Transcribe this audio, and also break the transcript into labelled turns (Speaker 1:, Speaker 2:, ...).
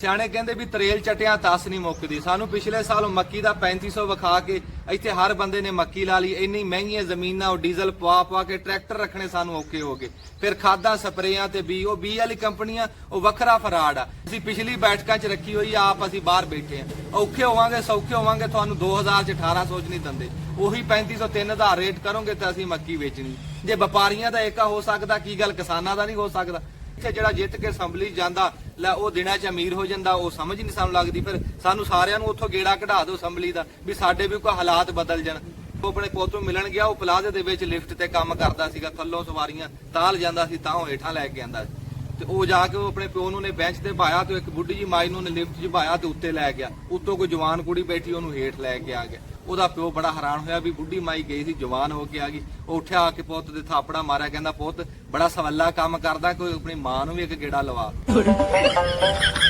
Speaker 1: ਸਿਆਣੇ ਕਹਿੰਦੇ ਵੀ ਤਰੇਲ ਚਟਿਆਂ ਤਸ ਨਹੀਂ ਮੁੱਕਦੀ। ਸਾਨੂੰ ਪਿਛਲੇ ਸਾਲ ਮੱਕੀ ਦਾ 3500 ਵਿਖਾ ਕੇ ਇੱਥੇ ਹਰ ਬੰਦੇ ਨੇ ਮੱਕੀ ਲਾ ਲਈ। ਇੰਨੀ ਮਹਿੰਗੀਆਂ ਜ਼ਮੀਨਾਂ, ਉਹ ਡੀਜ਼ਲ ਪਵਾ ਕੇ ਟਰੈਕਟਰ ਰੱਖਣੇ ਸਾਨੂੰ ਔਖੇ ਹੋ ਗਏ। ਫਿਰ ਖਾਦਾਂ ਸਪਰੇਆਂ ਤੇ ਉਹ ਬੀ ਵਾਲੀ ਕੰਪਨੀਆਂ ਉਹ ਵੱਖਰਾ ਫਰਾਡ ਆ। ਅਸੀਂ ਪਿਛਲੀ ਬੈਠਕਾਂ 'ਚ ਰੱਖੀ ਹੋਈ ਆ, ਆਪ ਅਸੀਂ ਬਾਹਰ ਬੈਠੇ ਆ। ਔਖੇ ਹੋਵਾਂਗੇ ਸੌਖੇ ਹੋਵਾਂਗੇ, ਤੁਹਾਨੂੰ 2000 'ਚ 1800 'ਚ ਨਹੀਂ ਦਿੰਦੇ। ਉਹੀ 3500 3000 ਰੇਟ ਕਰੋਗੇ ਤਾਂ ਅਸੀਂ ਮੱਕੀ ਵੇਚਣੀ। ਜੇ ਵਪਾਰੀਆਂ ਦਾ ਏਕਾ ਹੋ ਸਕਦਾ, ਕੀ ਗੱਲ ਕਿਸਾਨਾਂ ਦਾ ਨਹੀਂ ਹੋ ਸਕਦਾ? ਇੱਥੇ ਜਿਹੜਾ ਜਿੱਤ ਕੇ ਅਸੈਂਬਲੀ ਜਾਂਦਾ ਲੈ ਉਹ ਦਿਨਾਂ 'ਚ ਅਮੀਰ ਹੋ ਜਾਂਦਾ, ਉਹ ਸਮਝ ਨਹੀਂ ਸਾਨੂੰ ਲੱਗਦੀ। ਫਿਰ ਸਾਨੂੰ ਸਾਰਿਆਂ ਨੂੰ ਉੱਥੋਂ ਗੇੜਾ ਕਢਾ ਦਿਓ ਅਸੈਂਬਲੀ ਦਾ, ਵੀ ਸਾਡੇ ਵੀ ਕੋਈ ਹਾਲਾਤ ਬਦਲ ਜਾਣ। ਉਹ ਆਪਣੇ ਪੁੱਤ ਨੂੰ ਮਿਲਣ ਗਿਆ, ਉਹ ਪਲਾਜ਼ੇ ਦੇ ਵਿੱਚ ਲਿਫਟ ਤੇ ਕੰਮ ਕਰਦਾ ਸੀਗਾ, ਥੱਲੋਂ ਸਵਾਰੀਆਂ ਤਾਲ ਜਾਂਦਾ ਸੀ ਤਾਂ ਉਹ ਹੇਠਾਂ ਲੈ ਕੇ ਆਂਦਾ ਸੀ। ਤੇ ਉਹ ਜਾ ਕੇ ਉਹ ਆਪਣੇ ਪਿਓ ਨੂੰ ਨੇ ਬੈਂਚ ਤੇ ਭਾਇਆ, ਤੇ ਇੱਕ ਬੁੱਢੀ ਜੀ ਮਾਈ ਨੂੰ ਲਿਫਟ 'ਚ ਭਾਇਆ ਤੇ ਉੱਤੇ ਲੈ ਗਿਆ। ਉੱਤੋਂ ਕੋਈ ਜਵਾਨ ਕੁੜੀ ਬੈਠੀ ਉਹਨੂੰ ਹੇਠ ਲੈ ਕੇ ਆ ਗਿਆ। ਉਹਦਾ ਪਿਓ ਬੜਾ ਹੈਰਾਨ ਹੋਇਆ ਵੀ ਬੁੱਢੀ ਮਾਈ ਗਈ ਸੀ, ਜਵਾਨ ਹੋ ਕੇ ਆ ਗਈ। ਉਹ ਉੱਠਿਆ ਆ ਕੇ ਪੁੱਤ ਦੇ ਥਾਪੜਾ ਮਾਰਿਆ, ਕਹਿੰਦਾ ਪੁੱਤ ਬੜਾ ਸਵੱਲਾ ਕੰਮ ਕਰਦਾ, ਕੋਈ ਆਪਣੀ ਮਾਂ ਨੂੰ ਵੀ ਇੱਕ ਗੇੜਾ ਲਵਾ।